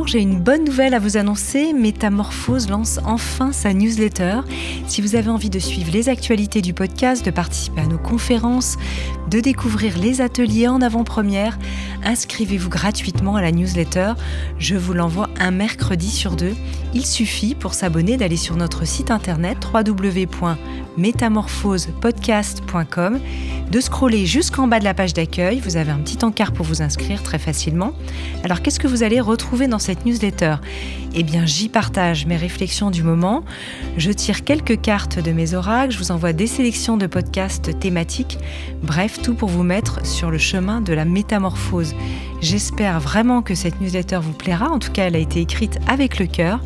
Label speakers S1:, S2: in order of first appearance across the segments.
S1: Bonjour, j'ai une bonne nouvelle à vous annoncer. Métamorphose lance enfin sa newsletter. Si vous avez envie de suivre les actualités du podcast, de participer à nos conférences, de découvrir les ateliers en avant-première, inscrivez-vous gratuitement à la newsletter. Je vous l'envoie un mercredi sur 2. Il suffit pour s'abonner d'aller sur notre site internet www.metamorphosepodcast.com, de scroller jusqu'en bas de la page d'accueil. Vous avez un petit encart pour vous inscrire très facilement. Alors qu'est-ce que vous allez retrouver dans cette newsletter ? Eh bien, j'y partage mes réflexions du moment. Je tire quelques cartes de mes oracles. Je vous envoie des sélections de podcasts thématiques. Bref, tout pour vous mettre sur le chemin de la métamorphose. J'espère vraiment que cette newsletter vous plaira. En tout cas, elle a été écrite avec le cœur.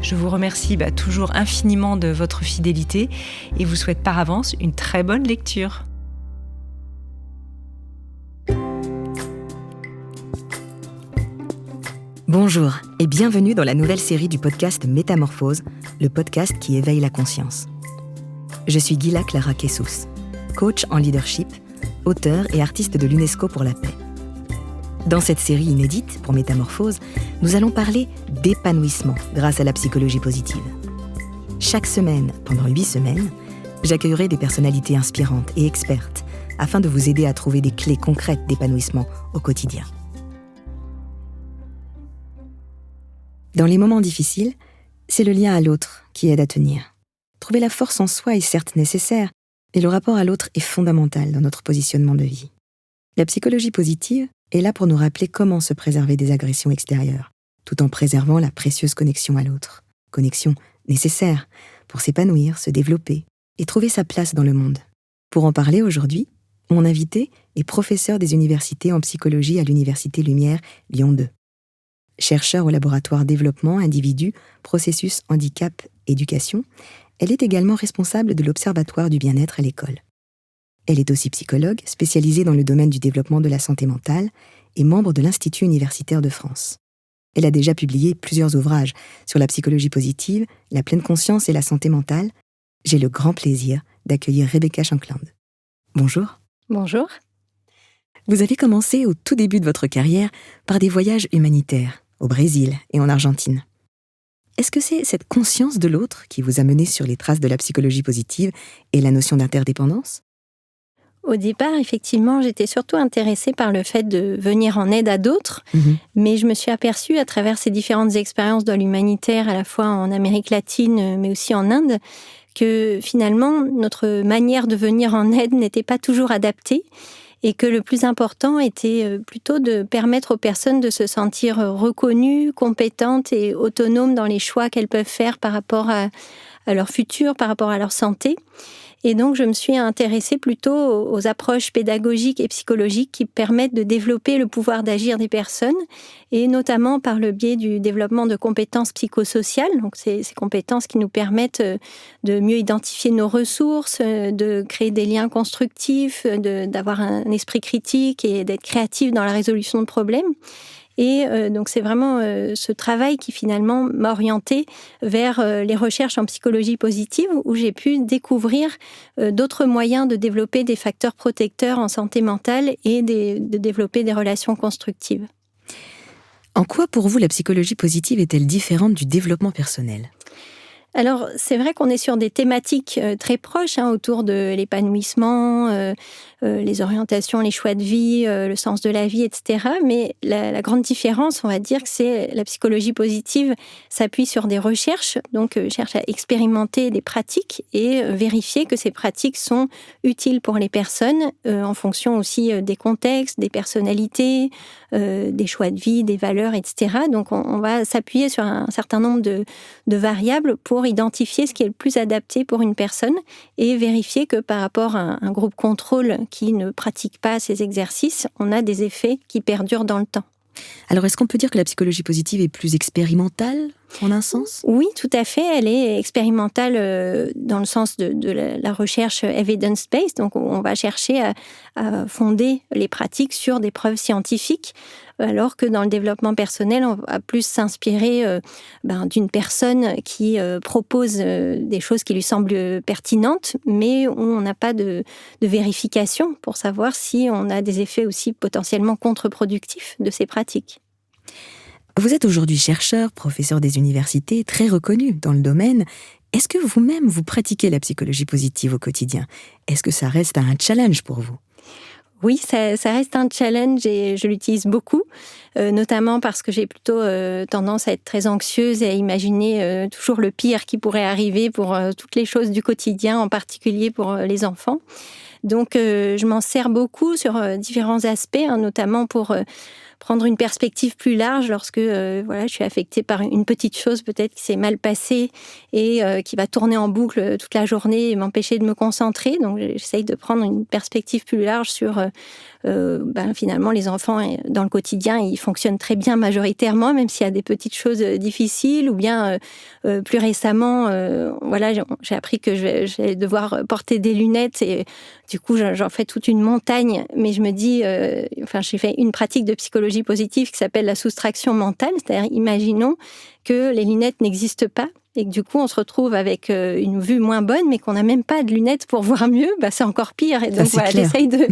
S1: Je vous remercie toujours infiniment de votre fidélité et vous souhaite par avance une très bonne lecture.
S2: Bonjour et bienvenue dans la nouvelle série du podcast Métamorphose, le podcast qui éveille la conscience. Je suis Gila Clara Kessous, coach en leadership, auteur et artiste de l'UNESCO pour la paix. Dans cette série inédite pour Métamorphose, nous allons parler d'épanouissement grâce à la psychologie positive. Chaque semaine, pendant 8 semaines, j'accueillerai des personnalités inspirantes et expertes afin de vous aider à trouver des clés concrètes d'épanouissement au quotidien. Dans les moments difficiles, c'est le lien à l'autre qui aide à tenir. Trouver la force en soi est certes nécessaire, mais le rapport à l'autre est fondamental dans notre positionnement de vie. La psychologie positive est là pour nous rappeler comment se préserver des agressions extérieures, tout en préservant la précieuse connexion à l'autre. Connexion nécessaire pour s'épanouir, se développer et trouver sa place dans le monde. Pour en parler aujourd'hui, mon invité est professeur des universités en psychologie à l'Université Lumière Lyon 2. Chercheur au laboratoire Développement, Individus, Processus, Handicap, Éducation, elle est également responsable de l'Observatoire du bien-être à l'école. Elle est aussi psychologue, spécialisée dans le domaine du développement de la santé mentale et membre de l'Institut universitaire de France. Elle a déjà publié plusieurs ouvrages sur la psychologie positive, la pleine conscience et la santé mentale. J'ai le grand plaisir d'accueillir Rebecca Shankland. Bonjour.
S3: Bonjour.
S2: Vous avez commencé au tout début de votre carrière par des voyages humanitaires, au Brésil et en Argentine. Est-ce que c'est cette conscience de l'autre qui vous a mené sur les traces de la psychologie positive et la notion d'interdépendance ?
S3: Au départ, effectivement, j'étais surtout intéressée par le fait de venir en aide à d'autres, mais je me suis aperçue à travers ces différentes expériences dans l'humanitaire, à la fois en Amérique latine, mais aussi en Inde, que finalement, notre manière de venir en aide n'était pas toujours adaptée, et que le plus important était plutôt de permettre aux personnes de se sentir reconnues, compétentes et autonomes dans les choix qu'elles peuvent faire par rapport à leur futur, par rapport à leur santé. Et donc, je me suis intéressée plutôt aux approches pédagogiques et psychologiques qui permettent de développer le pouvoir d'agir des personnes, et notamment par le biais du développement de compétences psychosociales. Donc, ces compétences qui nous permettent de mieux identifier nos ressources, de créer des liens constructifs, d'avoir un esprit critique et d'être créatif dans la résolution de problèmes. Et donc c'est vraiment ce travail qui finalement m'a orientée vers les recherches en psychologie positive, où j'ai pu découvrir d'autres moyens de développer des facteurs protecteurs en santé mentale et de développer des relations constructives.
S2: En quoi pour vous la psychologie positive est-elle différente du développement personnel ?
S3: Alors, c'est vrai qu'on est sur des thématiques très proches autour de l'épanouissement, les orientations, les choix de vie, le sens de la vie, etc. Mais la grande différence, on va dire que c'est la psychologie positive s'appuie sur des recherches, donc cherche à expérimenter des pratiques et vérifier que ces pratiques sont utiles pour les personnes en fonction aussi des contextes, des personnalités, des choix de vie, des valeurs, etc. Donc, on va s'appuyer sur un certain nombre de variables pour identifier ce qui est le plus adapté pour une personne et vérifier que par rapport à un groupe contrôle qui ne pratique pas ces exercices, on a des effets qui perdurent dans le temps.
S2: Alors, est-ce qu'on peut dire que la psychologie positive est plus expérimentale, en un sens ?
S3: Oui, tout à fait. Elle est expérimentale dans le sens de la recherche evidence-based. Donc, on va chercher à fonder les pratiques sur des preuves scientifiques, alors que dans le développement personnel, on va plus s'inspirer d'une personne qui propose des choses qui lui semblent pertinentes, mais où on n'a pas de vérification pour savoir si on a des effets aussi potentiellement contre-productifs de ces pratiques.
S2: Vous êtes aujourd'hui chercheur, professeur des universités, très reconnu dans le domaine. Est-ce que vous-même, vous pratiquez la psychologie positive au quotidien? Est-ce que ça reste un challenge pour vous?
S3: Oui, ça reste un challenge et je l'utilise beaucoup, notamment parce que j'ai plutôt tendance à être très anxieuse et à imaginer toujours le pire qui pourrait arriver pour toutes les choses du quotidien, en particulier pour les enfants. Donc, je m'en sers beaucoup sur différents aspects, notamment pour prendre une perspective plus large lorsque je suis affectée par une petite chose peut-être qui s'est mal passée et qui va tourner en boucle toute la journée et m'empêcher de me concentrer. Donc, j'essaye de prendre une perspective plus large sur finalement, les enfants, dans le quotidien, ils fonctionnent très bien majoritairement, même s'il y a des petites choses difficiles, ou bien plus récemment, j'ai appris que j'allais devoir porter des lunettes et du coup, j'en fais toute une montagne, mais je me dis, j'ai fait une pratique de psychologie positive qui s'appelle la soustraction mentale, c'est-à-dire, imaginons que les lunettes n'existent pas, et que du coup, on se retrouve avec une vue moins bonne, mais qu'on n'a même pas de lunettes pour voir mieux, c'est encore pire. Et donc, j'essaye de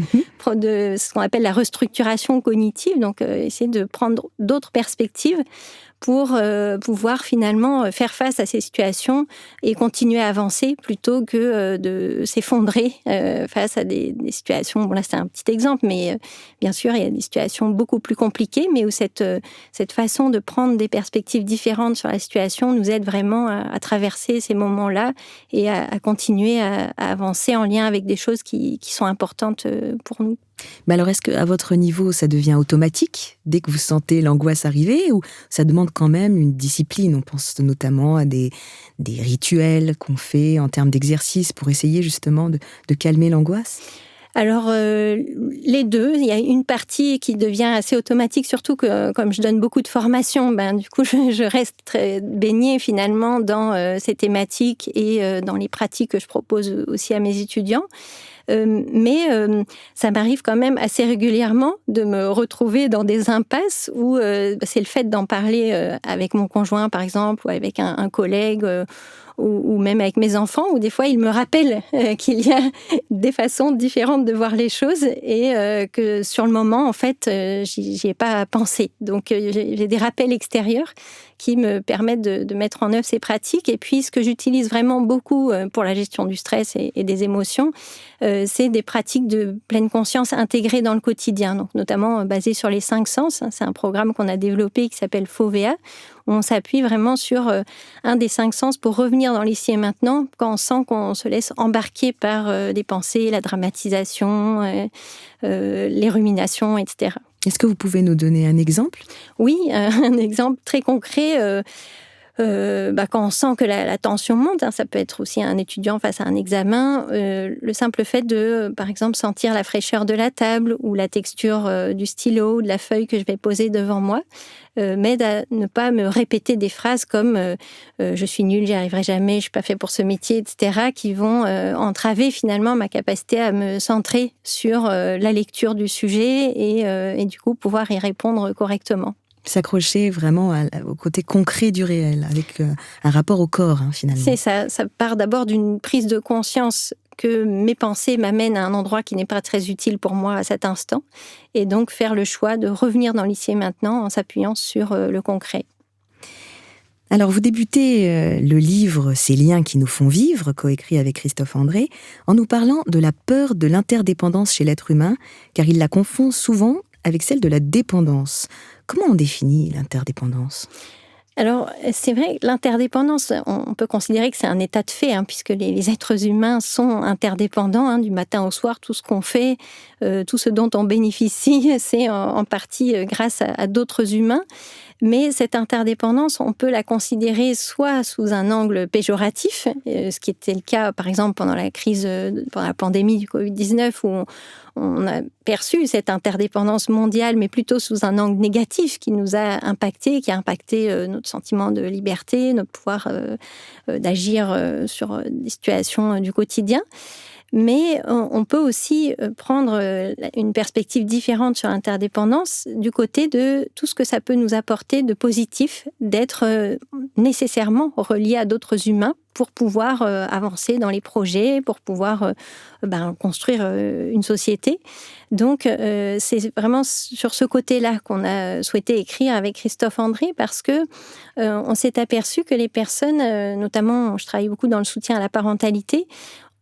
S3: ce qu'on appelle la restructuration cognitive, donc essayer de prendre d'autres perspectives pour pouvoir finalement faire face à ces situations et continuer à avancer plutôt que de s'effondrer face à des situations. Bon, là, c'est un petit exemple, mais bien sûr, il y a des situations beaucoup plus compliquées, mais où cette façon de prendre des perspectives différentes sur la situation nous aide vraiment à traverser ces moments-là et à continuer à avancer en lien avec des choses qui sont importantes pour nous.
S2: Mais alors, est-ce qu'à votre niveau, ça devient automatique dès que vous sentez l'angoisse arriver, ou ça demande quand même une discipline? On pense notamment à des rituels qu'on fait en termes d'exercice pour essayer justement de calmer l'angoisse.
S3: Alors, les deux. Il y a une partie qui devient assez automatique, surtout que comme je donne beaucoup de formations, du coup, je reste très baignée finalement dans ces thématiques et dans les pratiques que je propose aussi à mes étudiants. Mais ça m'arrive quand même assez régulièrement de me retrouver dans des impasses où c'est le fait d'en parler avec mon conjoint, par exemple, ou avec un collègue, ou même avec mes enfants, où des fois, ils me rappellent qu'il y a des façons différentes de voir les choses et que sur le moment, en fait, j'y ai pas pensé. Donc, j'ai des rappels extérieurs qui me permettent de mettre en œuvre ces pratiques. Et puis, ce que j'utilise vraiment beaucoup pour la gestion du stress et des émotions, c'est des pratiques de pleine conscience intégrées dans le quotidien, donc notamment basées sur les 5 sens. C'est un programme qu'on a développé qui s'appelle FOVEA, où on s'appuie vraiment sur un des 5 sens pour revenir dans l'ici et maintenant, quand on sent qu'on se laisse embarquer par des pensées, la dramatisation, les ruminations, etc.
S2: Est-ce que vous pouvez nous donner un exemple?
S3: Oui, un exemple très concret. Quand on sent que la tension monte, ça peut être aussi un étudiant face à un examen, le simple fait de, par exemple, sentir la fraîcheur de la table ou la texture du stylo ou de la feuille que je vais poser devant moi, m'aide à ne pas me répéter des phrases comme je suis nulle, j'y arriverai jamais, je suis pas fait pour ce métier, etc., qui vont entraver finalement ma capacité à me centrer sur la lecture du sujet et du coup pouvoir y répondre correctement.
S2: S'accrocher vraiment au côté concret du réel, avec un rapport au corps, finalement.
S3: C'est ça. Ça part d'abord d'une prise de conscience que mes pensées m'amènent à un endroit qui n'est pas très utile pour moi à cet instant, et donc faire le choix de revenir dans l'ici et maintenant en s'appuyant sur le concret.
S2: Alors, vous débutez le livre « Ces liens qui nous font vivre », coécrit avec Christophe André, en nous parlant de la peur de l'interdépendance chez l'être humain, car il la confond souvent avec celle de la dépendance. Comment on définit l'interdépendance ?
S3: Alors, c'est vrai, l'interdépendance, on peut considérer que c'est un état de fait, puisque les êtres humains sont interdépendants, du matin au soir, tout ce qu'on fait, tout ce dont on bénéficie, c'est en partie grâce à d'autres humains. Mais cette interdépendance, on peut la considérer soit sous un angle péjoratif, ce qui était le cas, par exemple, pendant la pandémie du Covid-19, où on a perçu cette interdépendance mondiale, mais plutôt sous un angle négatif qui nous a impacté, qui a impacté notre sentiment de liberté, notre pouvoir d'agir sur des situations du quotidien. Mais on peut aussi prendre une perspective différente sur l'interdépendance du côté de tout ce que ça peut nous apporter de positif, d'être nécessairement relié à d'autres humains pour pouvoir avancer dans les projets, pour pouvoir construire une société. Donc, c'est vraiment sur ce côté-là qu'on a souhaité écrire avec Christophe André, parce que on s'est aperçu que les personnes, notamment, je travaille beaucoup dans le soutien à la parentalité,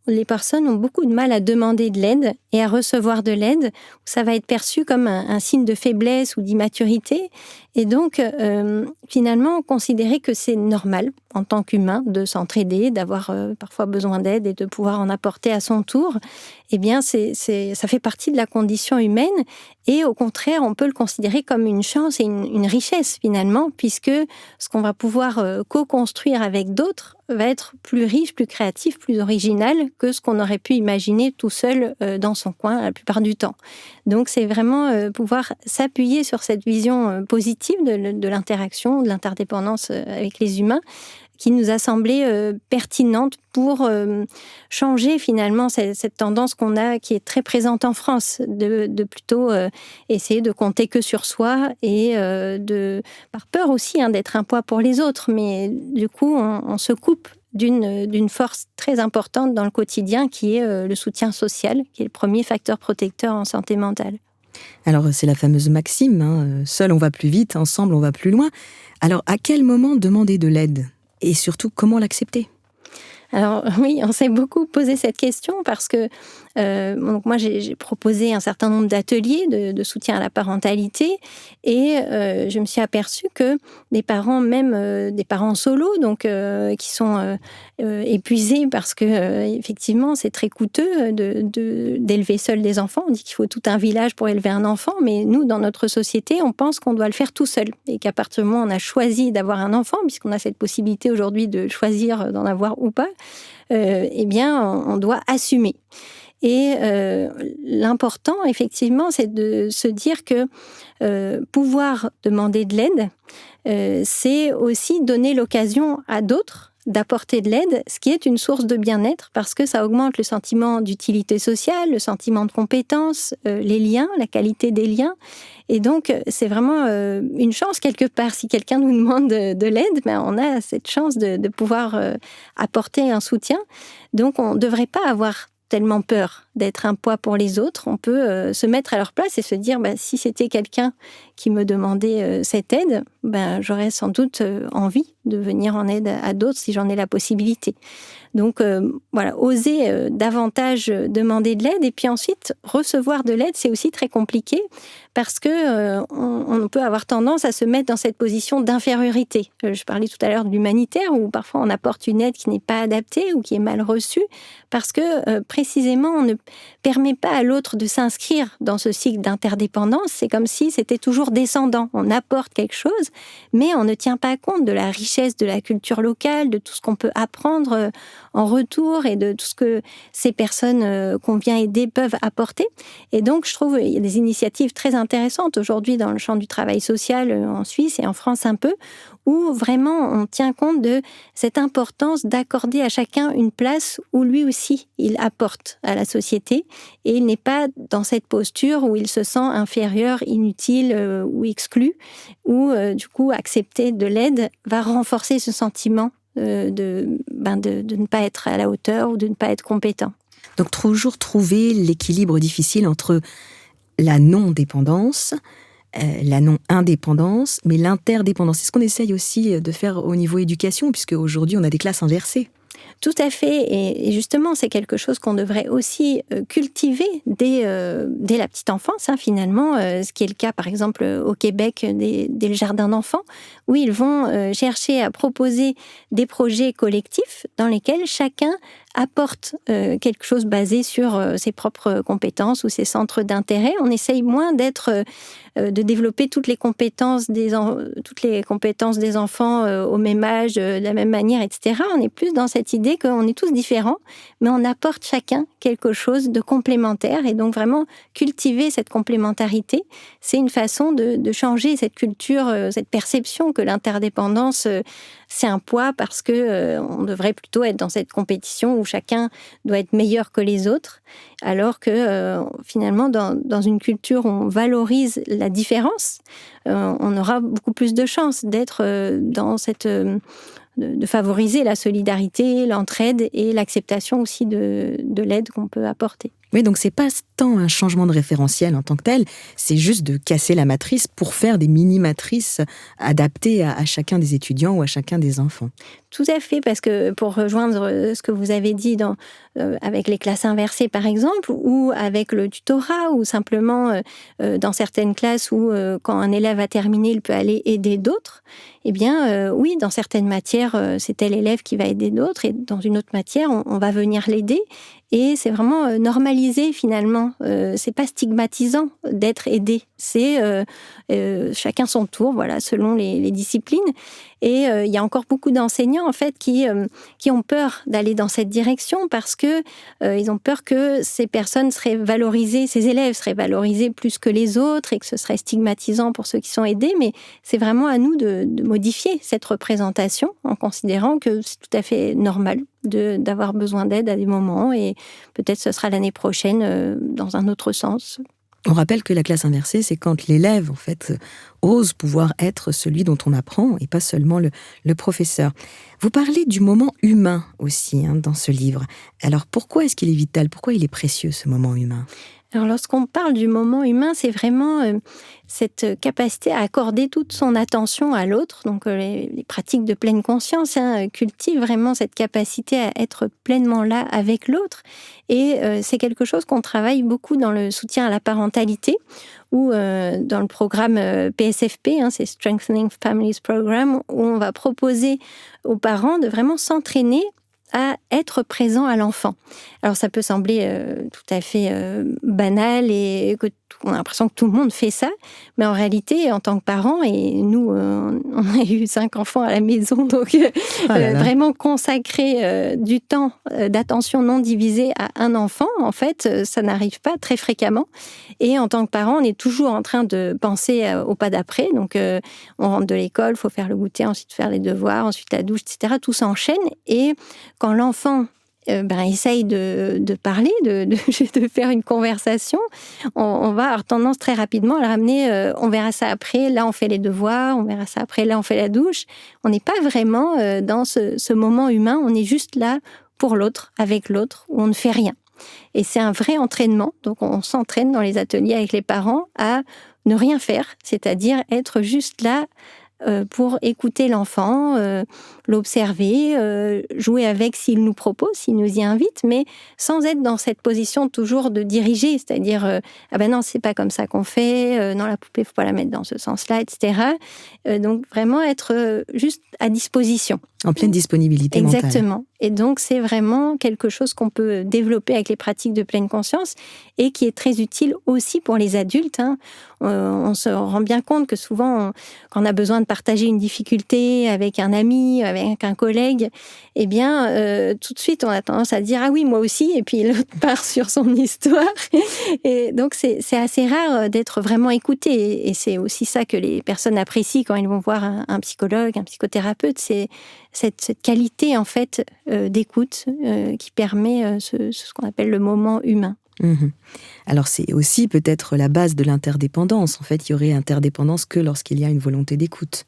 S3: les personnes ont beaucoup de mal à demander de l'aide et à recevoir de l'aide. Ça va être perçu comme un signe de faiblesse ou d'immaturité. Et donc, finalement, considérer que c'est normal, en tant qu'humain, de s'entraider, d'avoir parfois besoin d'aide et de pouvoir en apporter à son tour, eh bien, ça fait partie de la condition humaine. Et au contraire, on peut le considérer comme une chance et une richesse, finalement, puisque ce qu'on va pouvoir co-construire avec d'autres va être plus riche, plus créatif, plus original que ce qu'on aurait pu imaginer tout seul dans son coin la plupart du temps. Donc, c'est vraiment pouvoir s'appuyer sur cette vision positive de l'interaction, de l'interdépendance avec les humains, qui nous a semblé pertinente pour changer finalement cette tendance qu'on a, qui est très présente en France, de plutôt essayer de compter que sur soi et par peur aussi d'être un poids pour les autres. Mais du coup, on se coupe d'une force très importante dans le quotidien, qui est le soutien social, qui est le premier facteur protecteur en santé mentale.
S2: Alors, c'est la fameuse maxime, seul on va plus vite, ensemble on va plus loin. Alors, à quel moment demander de l'aide ? Et surtout, comment l'accepter ?
S3: Alors oui, on s'est beaucoup posé cette question parce que donc moi j'ai proposé un certain nombre d'ateliers de soutien à la parentalité, et je me suis aperçue que des parents, même des parents solos, donc qui sont épuisés parce que effectivement c'est très coûteux d'élever seul des enfants. On dit qu'il faut tout un village pour élever un enfant, mais nous dans notre société on pense qu'on doit le faire tout seul, et qu'à partir du moment où on a choisi d'avoir un enfant, puisqu'on a cette possibilité aujourd'hui de choisir d'en avoir ou pas, eh bien on doit assumer. Et l'important, effectivement, c'est de se dire que pouvoir demander de l'aide, c'est aussi donner l'occasion à d'autres d'apporter de l'aide, ce qui est une source de bien-être, parce que ça augmente le sentiment d'utilité sociale, le sentiment de compétence, les liens, la qualité des liens. Et donc, c'est vraiment une chance quelque part. Si quelqu'un nous demande de l'aide, on a cette chance de pouvoir apporter un soutien. Donc, on ne devrait pas avoir tellement peur d'être un poids pour les autres. On peut se mettre à leur place et se dire, si c'était quelqu'un qui me demandait cette aide, j'aurais sans doute envie de venir en aide à d'autres si j'en ai la possibilité. Donc voilà, oser davantage demander de l'aide, et puis ensuite recevoir de l'aide, c'est aussi très compliqué parce que on peut avoir tendance à se mettre dans cette position d'infériorité. Je parlais tout à l'heure de l'humanitaire, où parfois on apporte une aide qui n'est pas adaptée ou qui est mal reçue parce que précisément on ne permet pas à l'autre de s'inscrire dans ce cycle d'interdépendance. C'est comme si c'était toujours descendant. On apporte quelque chose, mais on ne tient pas compte de la richesse de la culture locale, de tout ce qu'on peut apprendre en retour et de tout ce que ces personnes qu'on vient aider peuvent apporter. Et donc, je trouve qu'il y a des initiatives très intéressantes aujourd'hui dans le champ du travail social en Suisse et en France un peu, où vraiment on tient compte de cette importance d'accorder à chacun une place où lui aussi il apporte à la société, et il n'est pas dans cette posture où il se sent inférieur, inutile ou exclu, où du coup accepter de l'aide va renforcer ce sentiment de ne pas être à la hauteur ou de ne pas être compétent.
S2: Donc toujours trouver l'équilibre difficile entre la non-dépendance, la non-indépendance, mais l'interdépendance. C'est ce qu'on essaye aussi de faire au niveau éducation, puisque aujourd'hui on a des classes inversées.
S3: Tout à fait, et justement c'est quelque chose qu'on devrait aussi cultiver dès la petite enfance, finalement, ce qui est le cas par exemple au Québec dès le jardin d'enfants, où ils vont chercher à proposer des projets collectifs dans lesquels chacun apporte quelque chose basé sur ses propres compétences ou ses centres d'intérêt. On essaye moins de développer toutes les compétences des enfants au même âge, de la même manière, etc. On est plus dans cette idée qu'on est tous différents, mais on apporte chacun quelque chose de complémentaire, et donc vraiment cultiver cette complémentarité, c'est une façon de changer cette culture, cette perception que l'interdépendance, c'est un poids parce que on devrait plutôt être dans cette compétition où chacun doit être meilleur que les autres, alors que finalement, dans une culture où on valorise la différence, on aura beaucoup plus de chances d'être dans cette... de favoriser la solidarité, l'entraide et l'acceptation aussi de l'aide qu'on peut apporter.
S2: Oui, donc c'est pas tant un changement de référentiel en tant que tel, c'est juste de casser la matrice pour faire des mini-matrices adaptées à chacun des étudiants ou à chacun des enfants.
S3: Tout à fait, parce que pour rejoindre ce que vous avez dit avec les classes inversées par exemple, ou avec le tutorat, ou simplement dans certaines classes où quand un élève a terminé, il peut aller aider d'autres, eh bien oui, dans certaines matières, c'est tel élève qui va aider d'autres, et dans une autre matière, on va venir l'aider. Et c'est vraiment normalisé finalement. C'est pas stigmatisant d'être aidé. C'est chacun son tour, voilà, selon les disciplines. Et il y a encore beaucoup d'enseignants en fait qui ont peur d'aller dans cette direction parce que ils ont peur que ces personnes seraient valorisées, ces élèves seraient valorisés plus que les autres et que ce serait stigmatisant pour ceux qui sont aidés. Mais c'est vraiment à nous de modifier cette représentation en considérant que c'est tout à fait normal d'avoir besoin d'aide à des moments et peut-être ce sera l'année prochaine dans un autre sens.
S2: On rappelle que la classe inversée, c'est quand l'élève, en fait, ose pouvoir être celui dont on apprend et pas seulement le professeur. Vous parlez du moment humain aussi dans ce livre. Alors pourquoi est-ce qu'il est vital? Pourquoi il est précieux, ce moment humain?
S3: Alors lorsqu'on parle du moment humain, c'est vraiment cette capacité à accorder toute son attention à l'autre. Donc les pratiques de pleine conscience cultivent vraiment cette capacité à être pleinement là avec l'autre. Et c'est quelque chose qu'on travaille beaucoup dans le soutien à la parentalité ou dans le programme PSFP, c'est Strengthening Families Program, où on va proposer aux parents de vraiment s'entraîner à être présent à l'enfant. Alors ça peut sembler tout à fait banal et qu'on a l'impression que tout le monde fait ça, mais en réalité, en tant que parents, et nous, on a eu 5 enfants à la maison, donc vraiment consacrer du temps d'attention non divisé à un enfant, en fait, ça n'arrive pas très fréquemment. Et en tant que parent, on est toujours en train de penser au pas d'après. Donc, on rentre de l'école, il faut faire le goûter, ensuite faire les devoirs, ensuite la douche, etc. Tout s'enchaîne. Et quand l'enfant essaye de parler, de faire une conversation, on va avoir tendance très rapidement à le ramener, on verra ça après, là on fait les devoirs, on verra ça après, là on fait la douche. On n'est pas vraiment dans ce moment humain, on est juste là pour l'autre, avec l'autre, où on ne fait rien. Et c'est un vrai entraînement, donc on s'entraîne dans les ateliers avec les parents à ne rien faire, c'est-à-dire être juste là pour écouter l'enfant, l'observer, jouer avec s'il nous propose, s'il nous y invite, mais sans être dans cette position toujours de diriger, c'est-à-dire ah ben non, c'est pas comme ça qu'on fait, non, la poupée, faut pas la mettre dans ce sens-là, etc. Donc vraiment être juste à disposition.
S2: En pleine disponibilité mentale.
S3: Exactement. Et donc, c'est vraiment quelque chose qu'on peut développer avec les pratiques de pleine conscience et qui est très utile aussi pour les adultes. On se rend bien compte que souvent, quand on a besoin de partager une difficulté avec un ami, avec un collègue, eh bien, tout de suite, on a tendance à dire « Ah oui, moi aussi », et puis l'autre part sur son histoire. Et donc, c'est assez rare d'être vraiment écouté. Et c'est aussi ça que les personnes apprécient quand ils vont voir un psychologue, un psychothérapeute, c'est cette qualité, en fait, d'écoute qui permet ce qu'on appelle le moment humain.
S2: Mmh. Alors c'est aussi peut-être la base de l'interdépendance. En fait, il y aurait interdépendance que lorsqu'il y a une volonté d'écoute.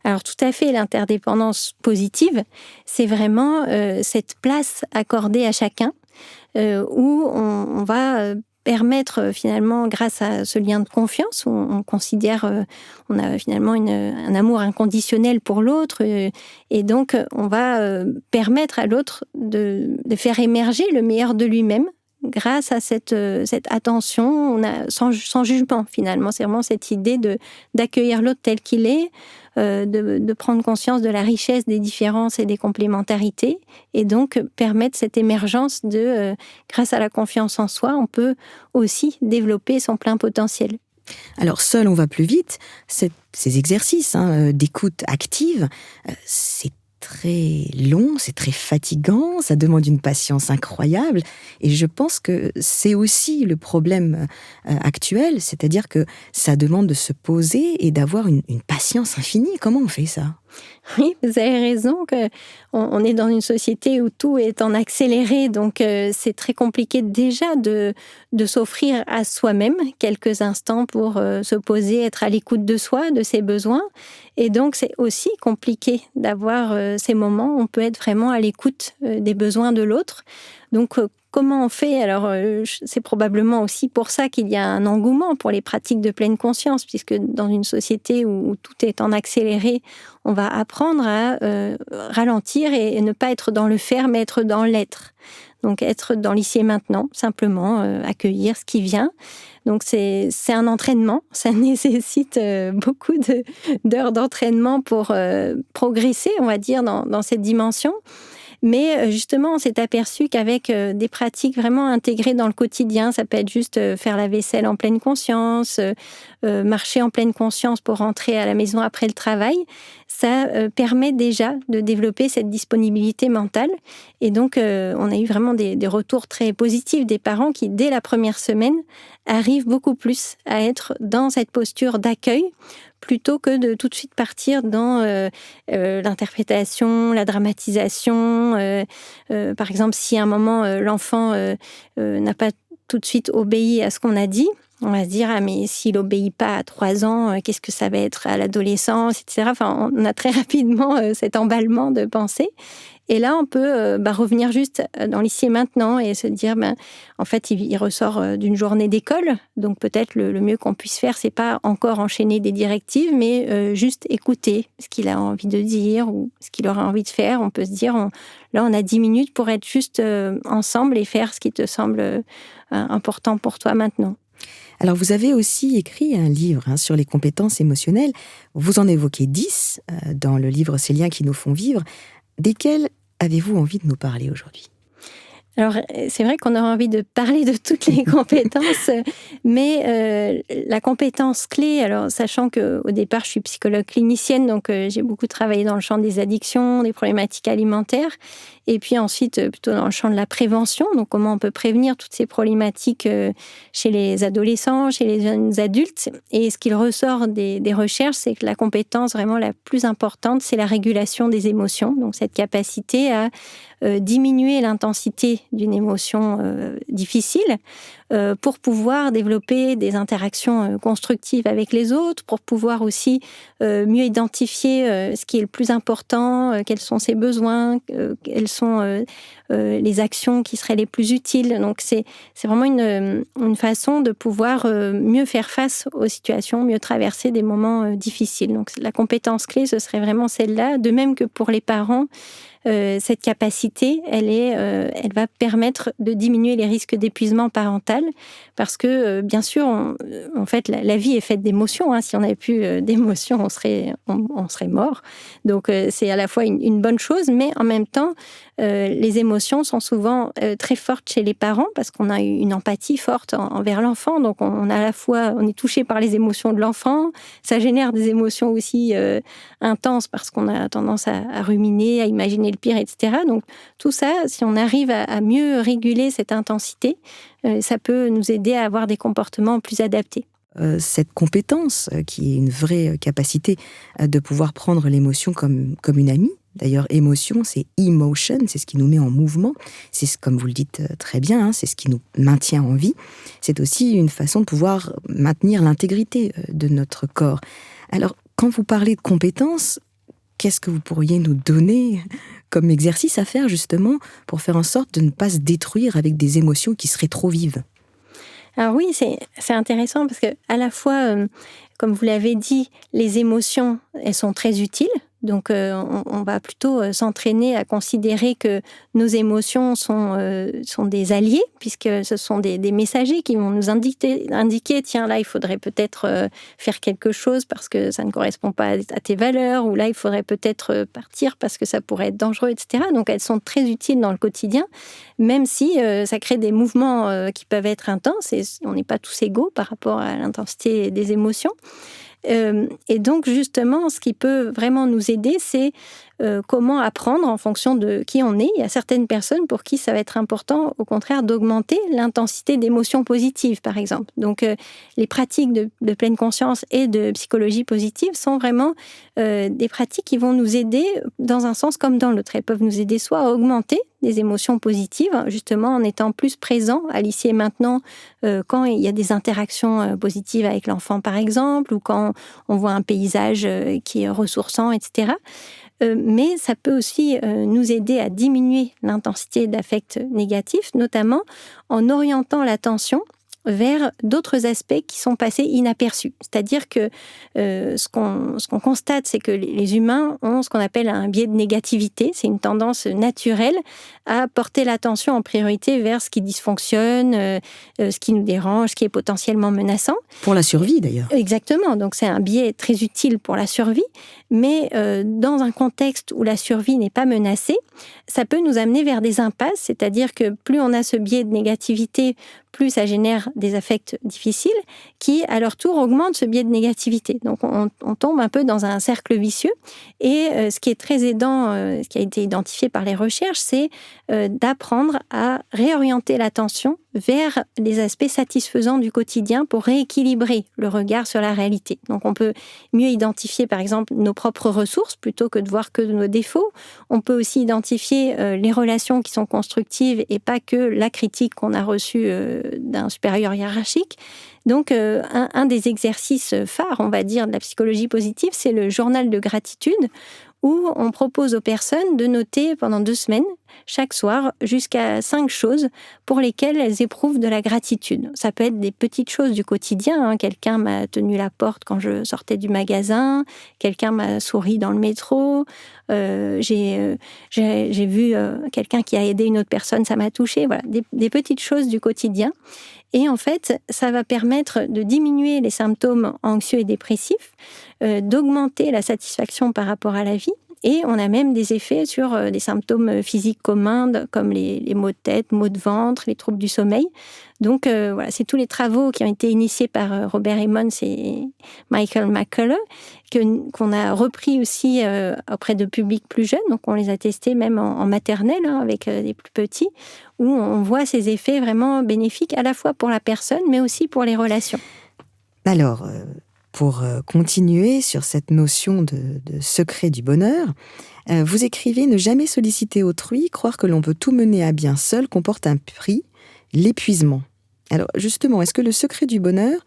S3: Alors tout à fait, l'interdépendance positive, c'est vraiment cette place accordée à chacun où on va permettre finalement, grâce à ce lien de confiance, on considère, on a finalement un amour inconditionnel pour l'autre, et donc on va permettre à l'autre de faire émerger le meilleur de lui-même grâce à cette attention, sans jugement finalement. C'est vraiment cette idée d'accueillir l'autre tel qu'il est, de prendre conscience de la richesse des différences et des complémentarités, et donc permettre cette émergence grâce à la confiance en soi, on peut aussi développer son plein potentiel.
S2: Alors seul on va plus vite, ces exercices d'écoute active, c'est très long, c'est très fatigant, ça demande une patience incroyable, et je pense que c'est aussi le problème actuel, c'est-à-dire que ça demande de se poser et d'avoir une patience infinie. Comment on fait ça ?
S3: Oui, vous avez raison on est dans une société où tout est en accéléré, donc c'est très compliqué déjà de s'offrir à soi-même quelques instants pour se poser, être à l'écoute de soi, de ses besoins. Et donc c'est aussi compliqué d'avoir ces moments où on peut être vraiment à l'écoute des besoins de l'autre. Donc comment on fait? Alors, c'est probablement aussi pour ça qu'il y a un engouement pour les pratiques de pleine conscience, puisque dans une société où tout est en accéléré, on va apprendre à ralentir et ne pas être dans le faire, mais être dans l'être. Donc, être dans l'ici et maintenant, simplement accueillir ce qui vient. Donc, c'est un entraînement. Ça nécessite beaucoup d'heures d'entraînement pour progresser, on va dire, dans cette dimension. Mais justement, on s'est aperçu qu'avec des pratiques vraiment intégrées dans le quotidien, ça peut être juste faire la vaisselle en pleine conscience, marcher en pleine conscience pour rentrer à la maison après le travail, ça permet déjà de développer cette disponibilité mentale. Et donc, on a eu vraiment des retours très positifs des parents qui, dès la première semaine, arrivent beaucoup plus à être dans cette posture d'accueil, plutôt que de tout de suite partir dans l'interprétation, la dramatisation. Par exemple, si à un moment, l'enfant n'a pas tout de suite obéi à ce qu'on a dit, on va se dire, ah mais s'il obéit pas à 3 ans, qu'est-ce que ça va être à l'adolescence, etc. Enfin, on a très rapidement cet emballement de pensée. Et là, on peut revenir juste dans l'ici et maintenant et se dire, en fait, il ressort d'une journée d'école. Donc peut-être le mieux qu'on puisse faire, c'est pas encore enchaîner des directives, mais juste écouter ce qu'il a envie de dire ou ce qu'il aura envie de faire. On peut se dire, là, on a 10 minutes pour être juste ensemble et faire ce qui te semble important pour toi maintenant.
S2: Alors, vous avez aussi écrit un livre sur les compétences émotionnelles. Vous en évoquez 10 dans le livre « Ces liens qui nous font vivre ». Desquels avez-vous envie de nous parler aujourd'hui ?
S3: Alors, c'est vrai qu'on aurait envie de parler de toutes les compétences, mais la compétence clé, alors sachant qu'au départ, je suis psychologue clinicienne, donc j'ai beaucoup travaillé dans le champ des addictions, des problématiques alimentaires, et puis ensuite plutôt dans le champ de la prévention, donc comment on peut prévenir toutes ces problématiques chez les adolescents, chez les jeunes adultes. Et ce qu'il ressort des recherches, c'est que la compétence vraiment la plus importante, c'est la régulation des émotions, donc cette capacité à diminuer l'intensité d'une émotion difficile pour pouvoir développer des interactions constructives avec les autres, pour pouvoir aussi mieux identifier ce qui est le plus important, quels sont ses besoins, quelles sont les actions qui seraient les plus utiles. Donc c'est vraiment une façon de pouvoir mieux faire face aux situations, mieux traverser des moments difficiles. Donc la compétence clé, ce serait vraiment celle-là, de même que pour les parents. Cette capacité, elle va permettre de diminuer les risques d'épuisement parental parce que, bien sûr, en fait, la vie est faite d'émotions. Si on n'avait plus d'émotions, on serait mort. Donc, c'est à la fois une bonne chose, mais en même temps, les émotions sont souvent très fortes chez les parents parce qu'on a une empathie forte envers l'enfant. Donc, on est touché par les émotions de l'enfant. Ça génère des émotions aussi intenses parce qu'on a tendance à ruminer, à imaginer le pire, etc. Donc tout ça, si on arrive à mieux réguler cette intensité, ça peut nous aider à avoir des comportements plus adaptés.
S2: Cette compétence, qui est une vraie capacité de pouvoir prendre l'émotion comme une amie. D'ailleurs, émotion, c'est emotion, c'est ce qui nous met en mouvement. C'est, comme vous le dites très bien, c'est ce qui nous maintient en vie. C'est aussi une façon de pouvoir maintenir l'intégrité de notre corps. Alors, quand vous parlez de compétences, qu'est-ce que vous pourriez nous donner comme exercice à faire justement pour faire en sorte de ne pas se détruire avec des émotions qui seraient trop vives ?
S3: Alors oui, c'est intéressant parce que à la fois, comme vous l'avez dit, les émotions, elles sont très utiles. Donc, on va plutôt s'entraîner à considérer que nos émotions sont des alliés, puisque ce sont des messagers qui vont nous indiquer, tiens, là, il faudrait peut-être faire quelque chose parce que ça ne correspond pas à tes valeurs, ou là, il faudrait peut-être partir parce que ça pourrait être dangereux, etc. Donc, elles sont très utiles dans le quotidien, même si ça crée des mouvements qui peuvent être intenses, et on n'est pas tous égaux par rapport à l'intensité des émotions. Et donc, justement, ce qui peut vraiment nous aider, c'est comment apprendre en fonction de qui on est. Il y a certaines personnes pour qui ça va être important, au contraire, d'augmenter l'intensité d'émotions positives, par exemple. Donc, les pratiques de pleine conscience et de psychologie positive sont vraiment des pratiques qui vont nous aider dans un sens comme dans l'autre. Elles peuvent nous aider soit à augmenter des émotions positives, justement en étant plus présent à l'ici et maintenant quand il y a des interactions positives avec l'enfant, par exemple, ou quand on voit un paysage qui est ressourçant, etc. Mais ça peut aussi nous aider à diminuer l'intensité d'affects négatifs, notamment en orientant l'attention vers d'autres aspects qui sont passés inaperçus. C'est-à-dire que ce qu'on constate, c'est que les humains ont ce qu'on appelle un biais de négativité. C'est une tendance naturelle à porter l'attention en priorité vers ce qui dysfonctionne, ce qui nous dérange, ce qui est potentiellement menaçant.
S2: Pour la survie, d'ailleurs.
S3: Exactement. Donc, c'est un biais très utile pour la survie. Mais dans un contexte où la survie n'est pas menacée, ça peut nous amener vers des impasses. C'est-à-dire que plus on a ce biais de négativité, plus ça génère des affects difficiles qui, à leur tour, augmentent ce biais de négativité. Donc, on tombe un peu dans un cercle vicieux. Et ce qui est très aidant, ce qui a été identifié par les recherches, c'est d'apprendre à réorienter l'attention vers les aspects satisfaisants du quotidien pour rééquilibrer le regard sur la réalité. Donc, on peut mieux identifier, par exemple, nos propres ressources plutôt que de voir que nos défauts. On peut aussi identifier les relations qui sont constructives et pas que la critique qu'on a reçue d'un supérieur hiérarchique. Donc, un des exercices phares, on va dire, de la psychologie positive, c'est le journal de gratitude, où on propose aux personnes de noter pendant 2 semaines, chaque soir, jusqu'à 5 choses pour lesquelles elles éprouvent de la gratitude. Ça peut être des petites choses du quotidien. Quelqu'un m'a tenu la porte quand je sortais du magasin, quelqu'un m'a souri dans le métro, j'ai vu quelqu'un qui a aidé une autre personne, ça m'a touchée. Voilà, des petites choses du quotidien. Et en fait, ça va permettre de diminuer les symptômes anxieux et dépressifs, d'augmenter la satisfaction par rapport à la vie. Et on a même des effets sur des symptômes physiques communs, comme les maux de tête, maux de ventre, les troubles du sommeil. Donc voilà, c'est tous les travaux qui ont été initiés par Robert Emmons et Michael McCullough, qu'on a repris aussi auprès de publics plus jeunes. Donc on les a testés même en maternelle, avec des plus petits, où on voit ces effets vraiment bénéfiques à la fois pour la personne, mais aussi pour les relations.
S2: Alors, pour continuer sur cette notion de secret du bonheur, vous écrivez « Ne jamais solliciter autrui, croire que l'on peut tout mener à bien seul comporte un prix, l'épuisement ». Alors justement, est-ce que le secret du bonheur,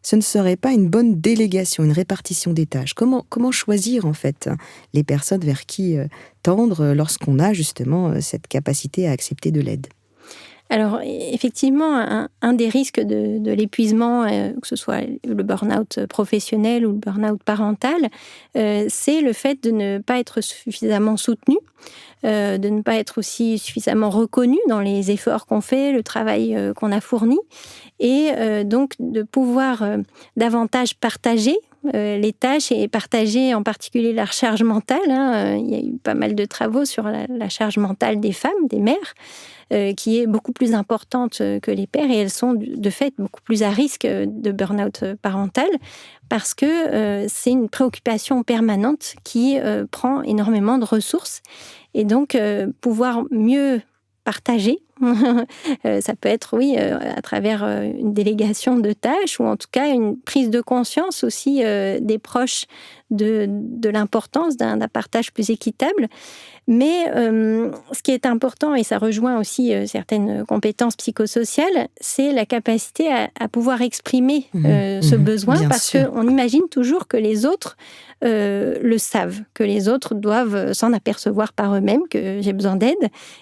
S2: ce ne serait pas une bonne délégation, une répartition des tâches ? Comment choisir en fait les personnes vers qui tendre lorsqu'on a justement cette capacité à accepter de l'aide ?
S3: Alors, effectivement, un des risques de l'épuisement, que ce soit le burn-out professionnel ou le burn-out parental, c'est le fait de ne pas être suffisamment soutenu, de ne pas être aussi suffisamment reconnu dans les efforts qu'on fait, le travail qu'on a fourni, et donc de pouvoir davantage partager les tâches et partager en particulier la charge mentale. Il y a eu pas mal de travaux sur la charge mentale des femmes, des mères, qui est beaucoup plus importante que les pères, et elles sont de fait beaucoup plus à risque de burn-out parental parce que c'est une préoccupation permanente qui prend énormément de ressources. Et donc, pouvoir mieux partager, ça peut être, oui, à travers une délégation de tâches ou en tout cas une prise de conscience aussi des proches de l'importance d'un partage plus équitable. Mais ce qui est important, et ça rejoint aussi certaines compétences psychosociales, c'est la capacité à pouvoir exprimer ce besoin, parce qu'on imagine toujours que les autres le savent, que les autres doivent s'en apercevoir par eux-mêmes, que j'ai besoin d'aide,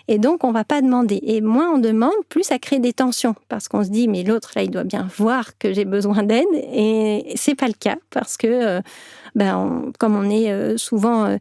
S3: et donc on ne va pas demander. Et moins on demande, plus ça crée des tensions, parce qu'on se dit, mais l'autre, là, il doit bien voir que j'ai besoin d'aide, et c'est pas le cas, parce que comme on est souvent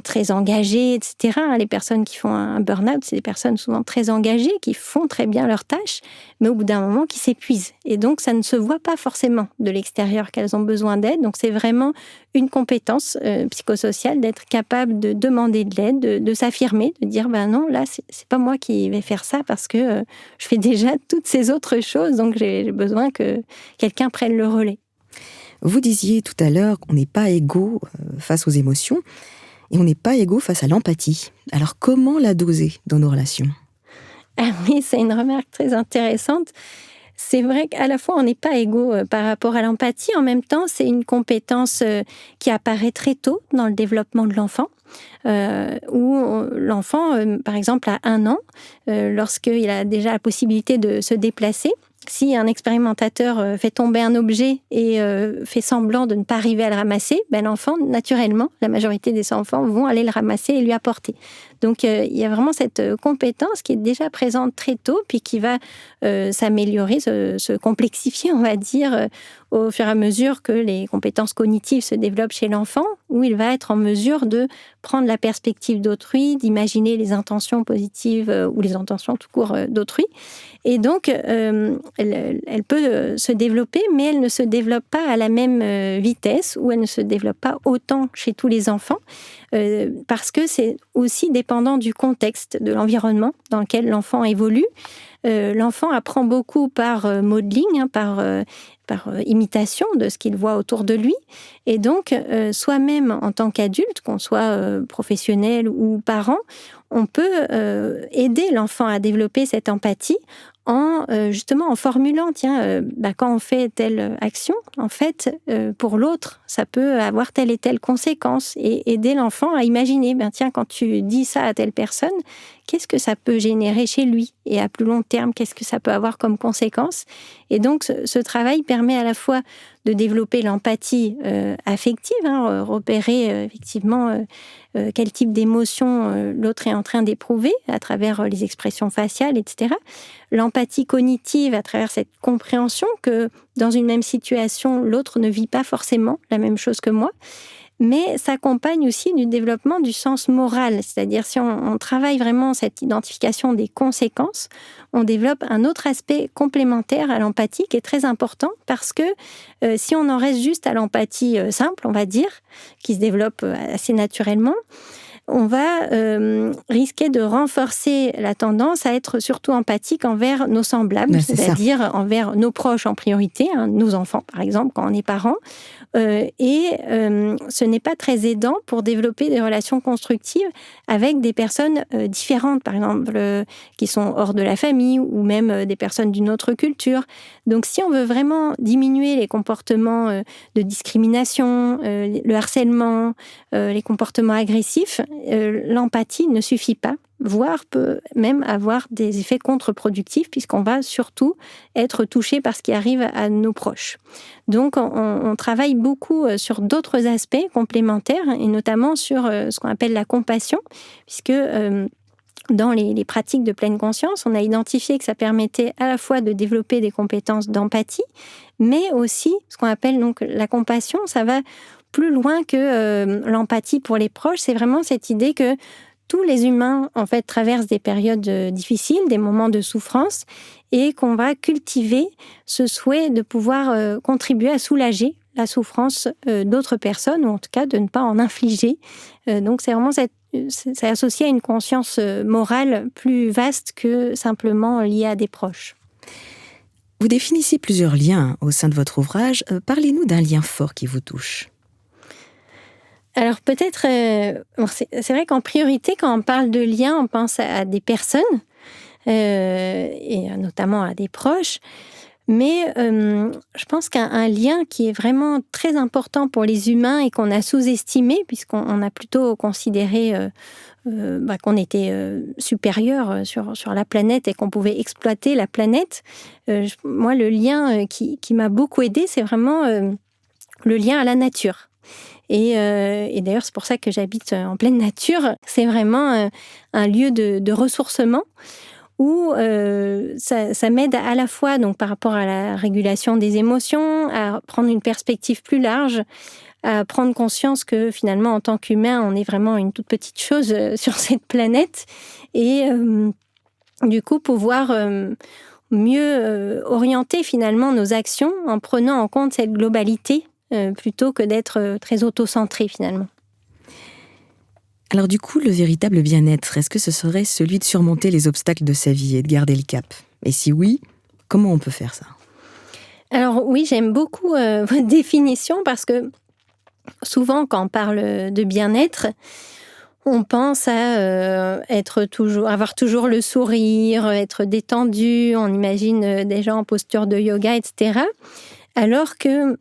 S3: très engagé, etc. Les personnes qui font un burn-out, c'est des personnes souvent très engagées, qui font très bien leurs tâches, mais au bout d'un moment, qui s'épuisent. Et donc, ça ne se voit pas forcément de l'extérieur qu'elles ont besoin d'aide. Donc, c'est vraiment une compétence psychosociale d'être capable de demander de l'aide, de s'affirmer, de dire, non, là, c'est pas moi qui vais faire ça parce que je fais déjà toutes ces autres choses, donc j'ai besoin que quelqu'un prenne le relais.
S2: Vous disiez tout à l'heure qu'on n'est pas égaux face aux émotions et on n'est pas égaux face à l'empathie. Alors comment la doser dans nos relations ?
S3: Ah oui, c'est une remarque très intéressante. C'est vrai qu'à la fois, on n'est pas égaux par rapport à l'empathie. En même temps, c'est une compétence qui apparaît très tôt dans le développement de l'enfant. Où l'enfant, par exemple, à 1 an, lorsqu'il a déjà la possibilité de se déplacer, si un expérimentateur fait tomber un objet et fait semblant de ne pas arriver à le ramasser, l'enfant, naturellement, la majorité des enfants vont aller le ramasser et lui apporter. Donc, il y a vraiment cette compétence qui est déjà présente très tôt, puis qui va s'améliorer, se complexifier, on va dire, au fur et à mesure que les compétences cognitives se développent chez l'enfant, où il va être en mesure de prendre la perspective d'autrui, d'imaginer les intentions positives ou les intentions tout court d'autrui. Et donc, elle peut se développer, mais elle ne se développe pas à la même vitesse, ou elle ne se développe pas autant chez tous les enfants, parce que c'est aussi dépendant du contexte, de l'environnement dans lequel l'enfant évolue. L'enfant apprend beaucoup par modeling, par imitation de ce qu'il voit autour de lui. Et donc, soi-même, en tant qu'adulte, qu'on soit professionnel ou parent, on peut aider l'enfant à développer cette empathie justement en formulant, quand on fait telle action, en fait, pour l'autre, ça peut avoir telle et telle conséquence, et aider l'enfant à imaginer, quand tu dis ça à telle personne, qu'est-ce que ça peut générer chez lui, et à plus long terme, qu'est-ce que ça peut avoir comme conséquence. Et donc, ce travail permet à la fois de développer l'empathie affective, repérer effectivement quel type d'émotion l'autre est en train d'éprouver à travers les expressions faciales, etc. L'empathie cognitive à travers cette compréhension que dans une même situation, l'autre ne vit pas forcément la même chose que moi. Mais s'accompagne aussi du développement du sens moral. C'est-à-dire, si on travaille vraiment cette identification des conséquences, on développe un autre aspect complémentaire à l'empathie qui est très important, parce que si on en reste juste à l'empathie simple, on va dire, qui se développe assez naturellement, on va risquer de renforcer la tendance à être surtout empathique envers nos semblables, c'est-à-dire envers nos proches en priorité, nos enfants par exemple, quand on est parent. Ce n'est pas très aidant pour développer des relations constructives avec des personnes différentes, par exemple, qui sont hors de la famille, ou même des personnes d'une autre culture. Donc, si on veut vraiment diminuer les comportements de discrimination, le harcèlement, les comportements agressifs, l'empathie ne suffit pas, voire peut même avoir des effets contre-productifs, puisqu'on va surtout être touché par ce qui arrive à nos proches. Donc, on travaille beaucoup sur d'autres aspects complémentaires, et notamment sur ce qu'on appelle la compassion, puisque dans les pratiques de pleine conscience, on a identifié que ça permettait à la fois de développer des compétences d'empathie, mais aussi ce qu'on appelle donc la compassion. Ça va plus loin que l'empathie pour les proches. C'est vraiment cette idée que tous les humains, en fait, traversent des périodes difficiles, des moments de souffrance, et qu'on va cultiver ce souhait de pouvoir contribuer à soulager la souffrance d'autres personnes, ou en tout cas de ne pas en infliger. Donc c'est vraiment c'est associé à une conscience morale plus vaste que simplement liée à des proches.
S2: Vous définissez plusieurs liens au sein de votre ouvrage. Parlez-nous d'un lien fort qui vous touche.
S3: Alors peut-être, c'est vrai qu'en priorité, quand on parle de liens, on pense à des personnes, et notamment à des proches. Mais je pense qu'un lien qui est vraiment très important pour les humains et qu'on a sous-estimé, puisqu'on a plutôt considéré qu'on était supérieur sur la planète et qu'on pouvait exploiter la planète. Moi, le lien qui m'a beaucoup aidée, c'est vraiment le lien à la nature. Et d'ailleurs, c'est pour ça que j'habite en pleine nature. C'est vraiment un lieu de ressourcement, où ça m'aide à la fois donc, par rapport à la régulation des émotions, à prendre une perspective plus large, à prendre conscience que finalement, en tant qu'humain, on est vraiment une toute petite chose sur cette planète, et du coup, pouvoir mieux orienter finalement nos actions en prenant en compte cette globalité, plutôt que d'être très auto-centré finalement.
S2: Alors du coup, le véritable bien-être, est-ce que ce serait celui de surmonter les obstacles de sa vie et de garder le cap ? Et si oui, comment on peut faire ça ?
S3: Alors oui, j'aime beaucoup votre définition parce que souvent, quand on parle de bien-être, on pense à avoir toujours le sourire, être détendu. On imagine des gens en posture de yoga, etc. Alors que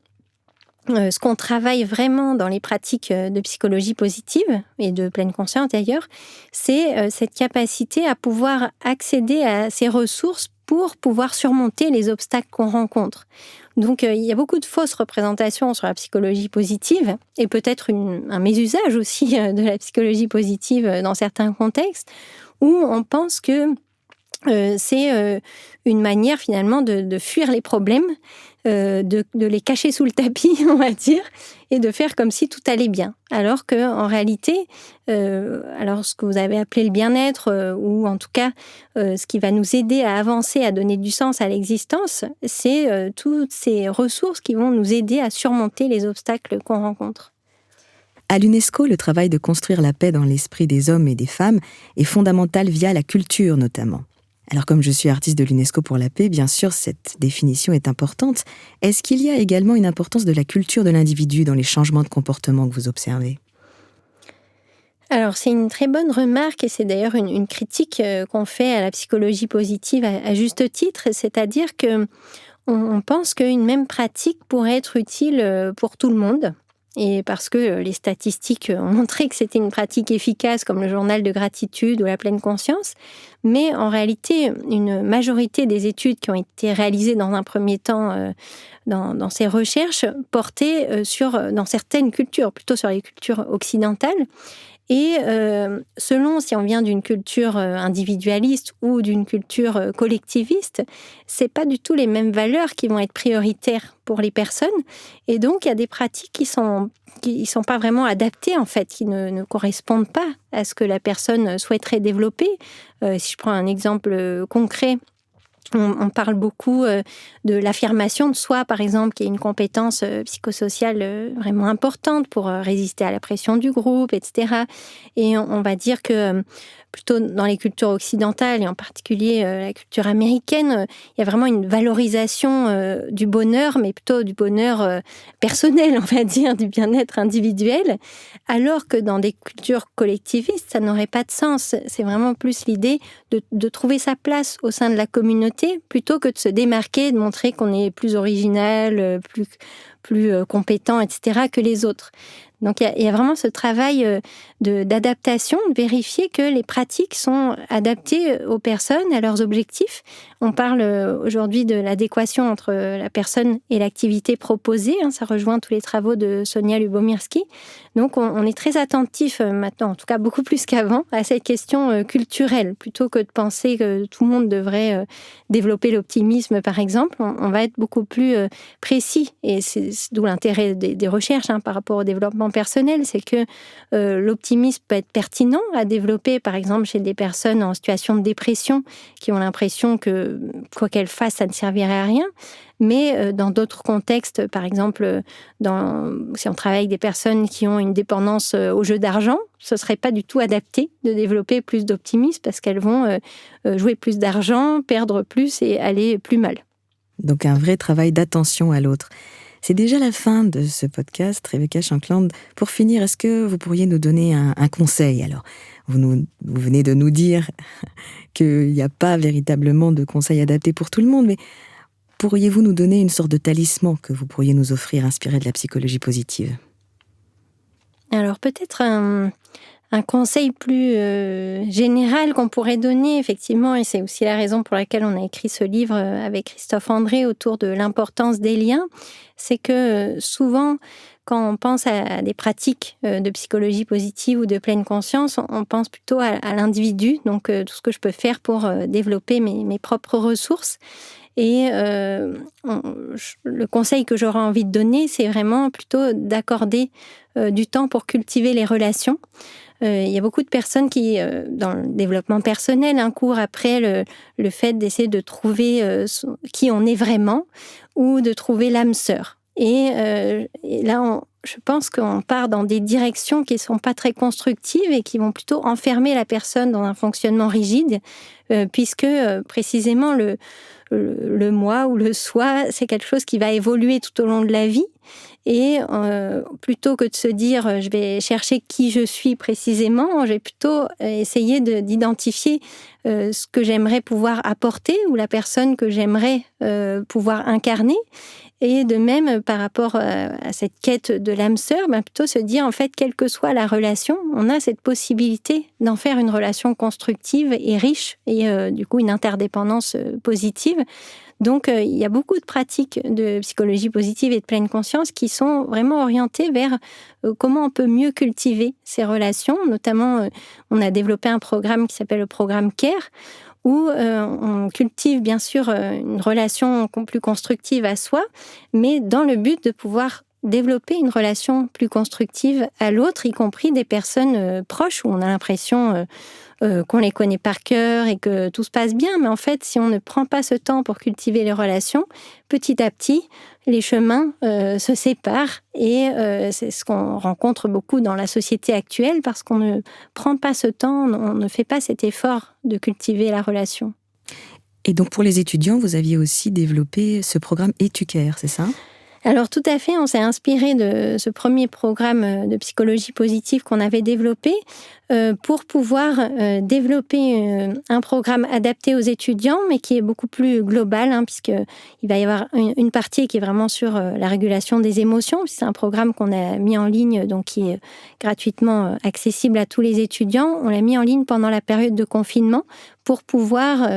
S3: ce qu'on travaille vraiment dans les pratiques de psychologie positive et de pleine conscience d'ailleurs, c'est cette capacité à pouvoir accéder à ces ressources pour pouvoir surmonter les obstacles qu'on rencontre. Donc, il y a beaucoup de fausses représentations sur la psychologie positive et peut-être un mésusage aussi de la psychologie positive dans certains contextes où on pense que c'est une manière finalement de fuir les problèmes, de les cacher sous le tapis, on va dire, et de faire comme si tout allait bien. Alors qu'en réalité, alors ce que vous avez appelé le bien-être, ou en tout cas ce qui va nous aider à avancer, à donner du sens à l'existence, c'est toutes ces ressources qui vont nous aider à surmonter les obstacles qu'on rencontre.
S2: À l'UNESCO, le travail de construire la paix dans l'esprit des hommes et des femmes est fondamental via la culture notamment. Alors comme je suis artiste de l'UNESCO pour la paix, bien sûr, cette définition est importante. Est-ce qu'il y a également une importance de la culture de l'individu dans les changements de comportement que vous observez ?
S3: Alors, c'est une très bonne remarque et c'est d'ailleurs une critique qu'on fait à la psychologie positive à juste titre, c'est-à-dire que on pense qu'une même pratique pourrait être utile pour tout le monde. Et parce que les statistiques ont montré que c'était une pratique efficace comme le journal de gratitude ou la pleine conscience. Mais en réalité, une majorité des études qui ont été réalisées dans un premier temps dans ces recherches portaient dans certaines cultures, plutôt sur les cultures occidentales. Et selon si on vient d'une culture individualiste ou d'une culture collectiviste, c'est pas du tout les mêmes valeurs qui vont être prioritaires pour les personnes. Et donc, il y a des pratiques qui sont pas vraiment adaptées, en fait, qui ne correspondent pas à ce que la personne souhaiterait développer. Si je prends un exemple concret, on parle beaucoup de l'affirmation de soi, par exemple, qui est une compétence psychosociale vraiment importante pour résister à la pression du groupe, etc. Et on va dire que plutôt dans les cultures occidentales, et en particulier la culture américaine, il y a vraiment une valorisation du bonheur, mais plutôt du bonheur personnel, on va dire, du bien-être individuel, alors que dans des cultures collectivistes, ça n'aurait pas de sens. C'est vraiment plus l'idée de trouver sa place au sein de la communauté, plutôt que de se démarquer, de montrer qu'on est plus original, plus compétent, etc., que les autres. Donc, il y a vraiment ce travail d'adaptation, de vérifier que les pratiques sont adaptées aux personnes, à leurs objectifs. On parle aujourd'hui de l'adéquation entre la personne et l'activité proposée. Ça rejoint tous les travaux de Sonia Lubomirski. Donc, on est très attentif maintenant, en tout cas beaucoup plus qu'avant, à cette question culturelle. Plutôt que de penser que tout le monde devrait développer l'optimisme, par exemple, on va être beaucoup plus précis. Et c'est d'où l'intérêt des recherches par rapport au développement personnel, c'est que l'optimisme peut être pertinent à développer, par exemple, chez des personnes en situation de dépression qui ont l'impression que quoi qu'elles fassent, ça ne servirait à rien. Mais dans d'autres contextes, par exemple, si on travaille avec des personnes qui ont une dépendance au jeu d'argent, ce ne serait pas du tout adapté de développer plus d'optimisme parce qu'elles vont jouer plus d'argent, perdre plus et aller plus mal.
S2: Donc un vrai travail d'attention à l'autre. C'est déjà la fin de ce podcast, Rebecca Shankland. Pour finir, est-ce que vous pourriez nous donner un conseil ? Alors, vous venez de nous dire qu'il n'y a pas véritablement de conseil adapté pour tout le monde, mais pourriez-vous nous donner une sorte de talisman que vous pourriez nous offrir, inspiré de la psychologie positive ?
S3: Alors peut-être un conseil plus général qu'on pourrait donner, effectivement, et c'est aussi la raison pour laquelle on a écrit ce livre avec Christophe André autour de l'importance des liens, c'est que souvent, quand on pense à des pratiques de psychologie positive ou de pleine conscience, on pense plutôt à l'individu, donc tout ce que je peux faire pour développer mes propres ressources. Et le conseil que j'aurais envie de donner, c'est vraiment plutôt d'accorder du temps pour cultiver les relations. Il y a beaucoup de personnes qui, dans le développement personnel, courent après le fait d'essayer de trouver qui on est vraiment ou de trouver l'âme sœur. Et là, je pense qu'on part dans des directions qui ne sont pas très constructives et qui vont plutôt enfermer la personne dans un fonctionnement rigide, puisque précisément le moi ou le soi, c'est quelque chose qui va évoluer tout au long de la vie. Et plutôt que de se dire je vais chercher qui je suis précisément, je vais plutôt essayer d'identifier ce que j'aimerais pouvoir apporter ou la personne que j'aimerais pouvoir incarner. Et de même, par rapport à cette quête de l'âme sœur, plutôt se dire, en fait, quelle que soit la relation, on a cette possibilité d'en faire une relation constructive et riche, et du coup, une interdépendance positive. Donc, il y a beaucoup de pratiques de psychologie positive et de pleine conscience qui sont vraiment orientées vers comment on peut mieux cultiver ces relations. Notamment, on a développé un programme qui s'appelle le programme CARE, où on cultive bien sûr une relation plus constructive à soi, mais dans le but de pouvoir développer une relation plus constructive à l'autre, y compris des personnes proches, où on a l'impression qu'on les connaît par cœur et que tout se passe bien. Mais en fait, si on ne prend pas ce temps pour cultiver les relations, petit à petit, les chemins se séparent. Et c'est ce qu'on rencontre beaucoup dans la société actuelle, parce qu'on ne prend pas ce temps, on ne fait pas cet effort de cultiver la relation.
S2: Et donc pour les étudiants, vous aviez aussi développé ce programme Etucare, c'est ça ?
S3: Alors tout à fait, on s'est inspiré de ce premier programme de psychologie positive qu'on avait développé pour pouvoir développer un programme adapté aux étudiants, mais qui est beaucoup plus global, puisqu'il va y avoir une partie qui est vraiment sur la régulation des émotions. C'est un programme qu'on a mis en ligne, donc qui est gratuitement accessible à tous les étudiants. On l'a mis en ligne pendant la période de confinement pour pouvoir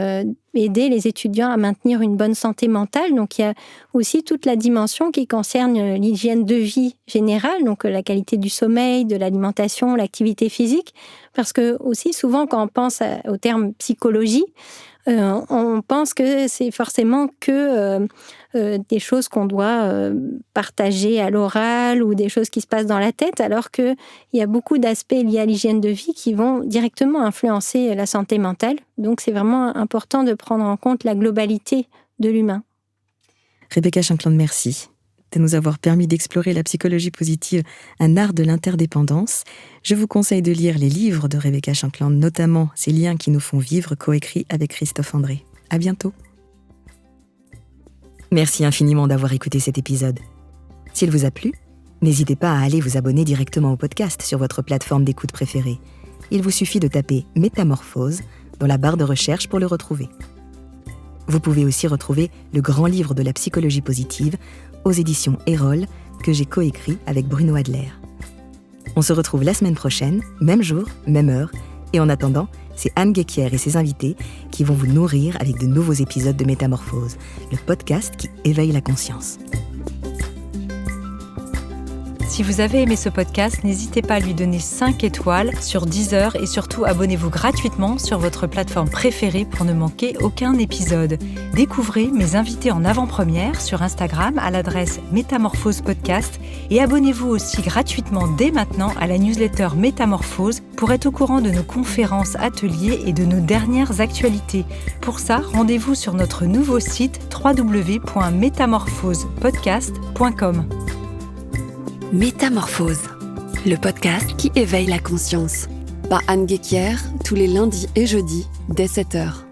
S3: aider les étudiants à maintenir une bonne santé mentale. Donc il y a aussi toute la dimension qui concerne l'hygiène de vie générale, donc la qualité du sommeil, de l'alimentation, l'activité physique. Parce que aussi souvent quand on pense au terme psychologie, on pense que c'est forcément que des choses qu'on doit partager à l'oral ou des choses qui se passent dans la tête, alors qu'il y a beaucoup d'aspects liés à l'hygiène de vie qui vont directement influencer la santé mentale. Donc c'est vraiment important de prendre en compte la globalité de l'humain.
S2: Rebecca Shankland, merci de nous avoir permis d'explorer la psychologie positive, un art de l'interdépendance. Je vous conseille de lire les livres de Rebecca Shankland, notamment Ces liens qui nous font vivre, coécrit avec Christophe André. À bientôt. Merci infiniment d'avoir écouté cet épisode. S'il vous a plu, n'hésitez pas à aller vous abonner directement au podcast sur votre plateforme d'écoute préférée. Il vous suffit de taper « Métamorphose » dans la barre de recherche pour le retrouver. Vous pouvez aussi retrouver le grand livre de la psychologie positive aux éditions Erol, que j'ai coécrit avec Bruno Adler. On se retrouve la semaine prochaine, même jour, même heure, et en attendant, c'est Anne Guéquière et ses invités qui vont vous nourrir avec de nouveaux épisodes de Métamorphose, le podcast qui éveille la conscience.
S1: Si vous avez aimé ce podcast, n'hésitez pas à lui donner 5 étoiles sur Deezer et surtout abonnez-vous gratuitement sur votre plateforme préférée pour ne manquer aucun épisode. Découvrez mes invités en avant-première sur Instagram à l'adresse Métamorphose Podcast et abonnez-vous aussi gratuitement dès maintenant à la newsletter Métamorphose pour être au courant de nos conférences, ateliers et de nos dernières actualités. Pour ça, rendez-vous sur notre nouveau site www.métamorphosepodcast.com.
S4: Métamorphose, le podcast qui éveille la conscience. Par Anne Guéquière, tous les lundis et jeudis, dès 7h.